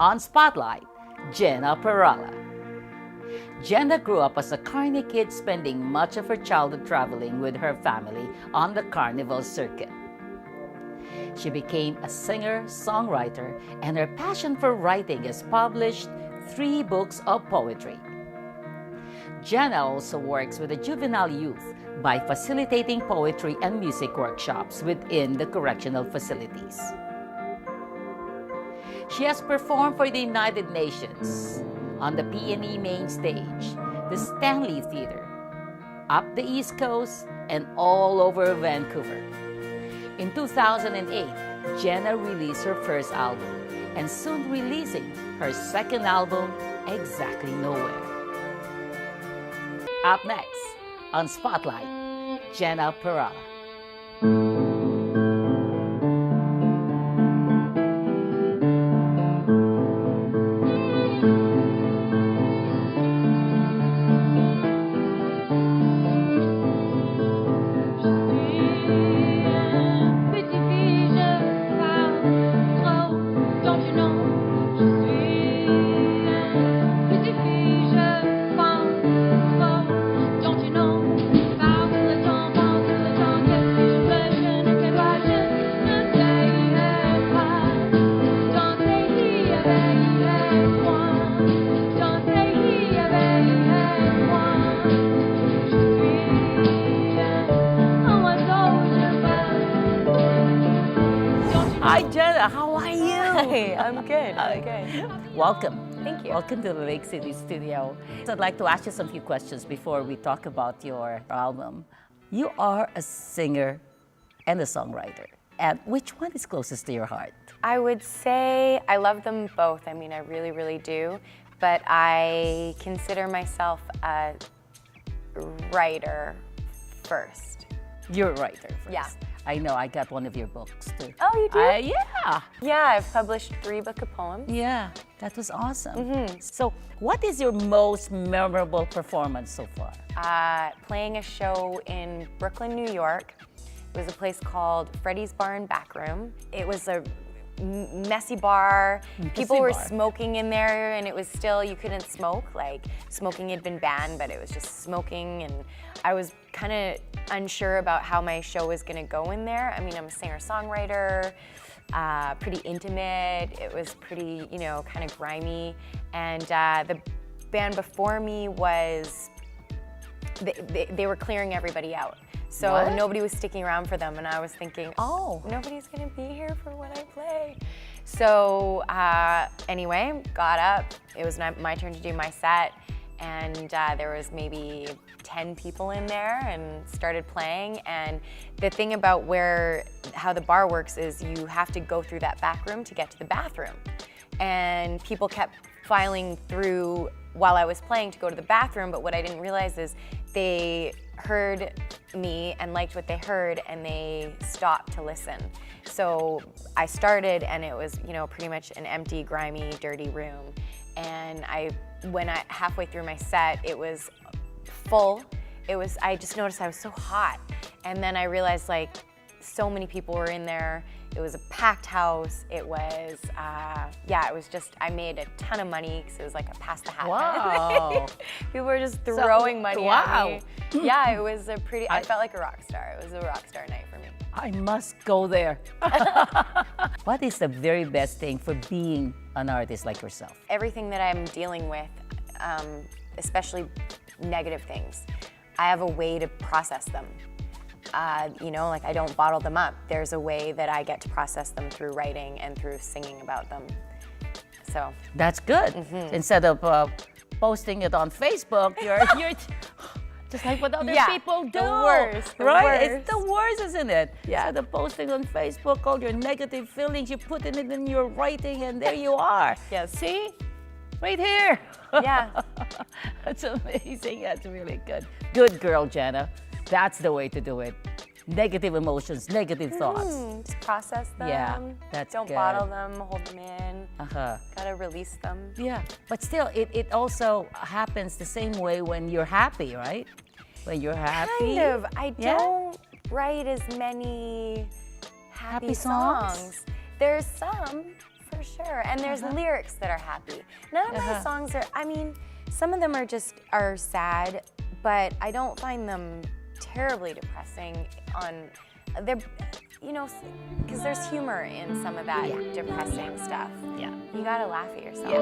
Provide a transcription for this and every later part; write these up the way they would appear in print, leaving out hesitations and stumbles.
On Spotlight, Gena Perala. Gena grew up as a carny kid, spending much of her childhood traveling with her family on the carnival circuit. She became a singer, songwriter, and her passion for writing has published 3 books of poetry. Gena also works with the juvenile youth by facilitating poetry and music workshops within the correctional facilities. She has performed for the United Nations, on the P&E main stage, the Stanley Theatre, up the East Coast, and all over Vancouver. In 2008, Gena released her first album, and soon releasing her second album, Exactly Nowhere. Up next, on Spotlight, Gena Perala. Hi, Gena. How are you? Hi, I'm good. I'm good. Welcome. Thank you. Welcome to the Lake City studio. So I'd like to ask you some few questions before we talk about your album. You are a singer and a songwriter. And which one is closest to your heart? I would say I love them both. I mean, I really, really do. But I consider myself a writer first. You're a writer first. Yeah. I know, I got one of your books too. Oh, you do? Yeah. Yeah, I've published 3 books of poems. Yeah, that was awesome. So what is your most memorable performance so far? Playing a show in Brooklyn, New York. It was a place called Freddy's Bar and Back Room. It was a messy bar. People were smoking in there, and it was still, you couldn't smoke. Like, smoking had been banned, but it was just smoking, and I was kind of unsure about how my show was gonna go in there. I mean, I'm a singer-songwriter, pretty intimate. It was pretty, you know, kind of grimy. And the band before me was, they were clearing everybody out. So nobody was sticking around for them, and I was thinking, oh, nobody's gonna be here for when I play. So anyway, got up. It was my turn to do my set, and there was maybe 10 people in there and started playing. And the thing about how the bar works is you have to go through that back room to get to the bathroom. And people kept filing through while I was playing to go to the bathroom, but what I didn't realize is they heard me and liked what they heard, and they stopped to listen. So I started, and it was, you know, pretty much an empty, grimy, dirty room. And when halfway through my set, it was full. I just noticed I was so hot. And then I realized, like, so many people were in there. It was a packed house. It was, it was just, I made a ton of money because it was like a pass the hat. Wow. People were just throwing money at me. Yeah, it was I felt like a rock star. It was a rock star night for me. I must go there. What is the very best thing for being an artist like yourself? Everything that I'm dealing with, especially negative things, I have a way to process them. You know, like, I don't bottle them up. There's a way that I get to process them through writing and through singing about them. So that's good. Instead of posting it on Facebook, you're just like what other people do. The worst. It's the worst, isn't it? Yeah. Instead of posting on Facebook all your negative feelings, you put it in your writing, and there you are. Yes. See? Right here. Yeah. That's amazing. That's really good. Good girl, Gena. That's the way to do it. Negative emotions, negative thoughts. Just process them. Yeah, that's Don't good. bottle them, hold them in. Gotta release them. Yeah, but still, it also happens the same way when you're happy, right? When you're happy. Kind of. I don't write as many happy songs. There's some, for For sure. And there's lyrics that are happy. None of my songs are, I mean, some of them are sad, but I don't find them terribly depressing they're, you know, because there's humor in some of that depressing stuff. Yeah. You gotta laugh at yourself.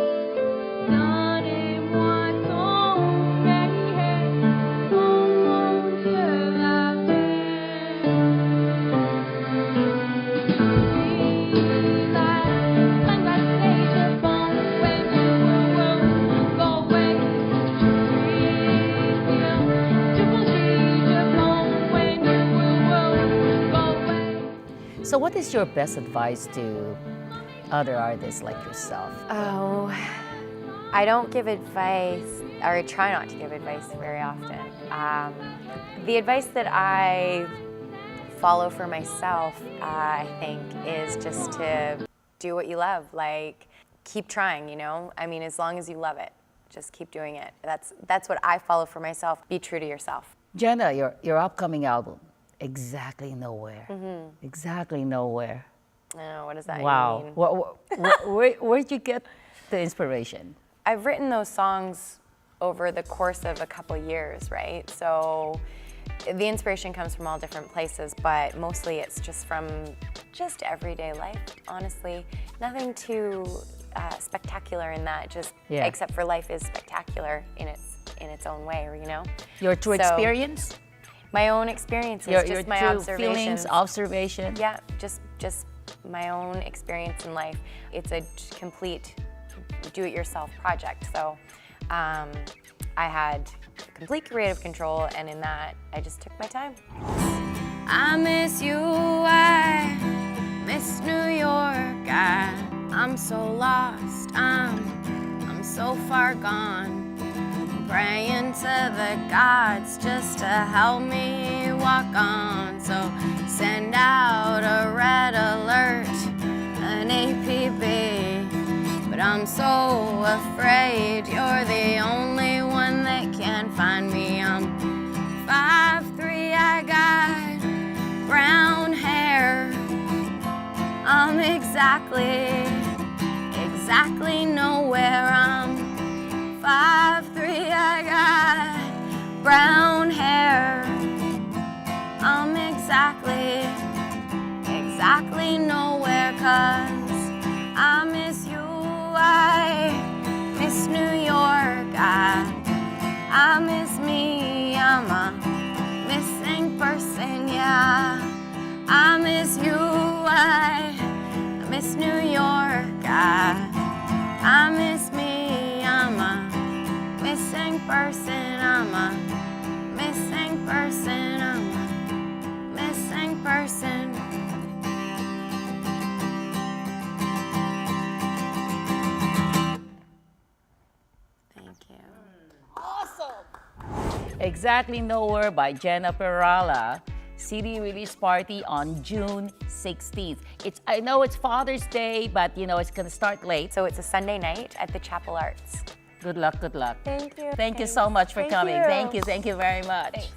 So what is your best advice to other artists like yourself? Oh, I don't give advice, or I try not to give advice very often. The advice that I follow for myself, I think, is just to do what you love. Like, keep trying, you know? I mean, as long as you love it, just keep doing it. That's what I follow for myself. Be true to yourself. Gena, your upcoming album, Exactly Nowhere. Exactly Nowhere. I don't know, what does that mean? Wow. Where'd you get the inspiration? I've written those songs over the course of a couple years, right? So the inspiration comes from all different places, but mostly it's just from just everyday life, honestly. Nothing too spectacular in that, just except for life is spectacular in its own way, you know? Your true experience? My own experiences, just my true observations. Feelings, observation? Yeah, just my own experience in life. It's a complete do-it-yourself project. So I had complete creative control, and in that, I just took my time. I miss you, I miss New York. I'm so lost, I'm so far gone. Praying to the gods just to help me walk on. So send out a red alert, an APB. But I'm so afraid you're the only one that can find me. I'm 5'3", I got brown hair. I'm exactly nowhere. I'm 5'3", I got brown hair. I'm exactly nowhere, 'cause I miss you, I miss New York. I miss me, I'm a missing person, yeah. I miss you, I miss New York. I miss me, I'm a missing person, I'm a missing person, I'm a missing person. Thank you. Awesome! Exactly Nowhere by Gena Perala. CD release party on June 16th. I know it's Father's Day, but you know it's gonna start late. So it's a Sunday night at the Chapel Arts. Good luck, good luck. Thank you. Thank you so much for coming. You. Thank you very much. Thanks.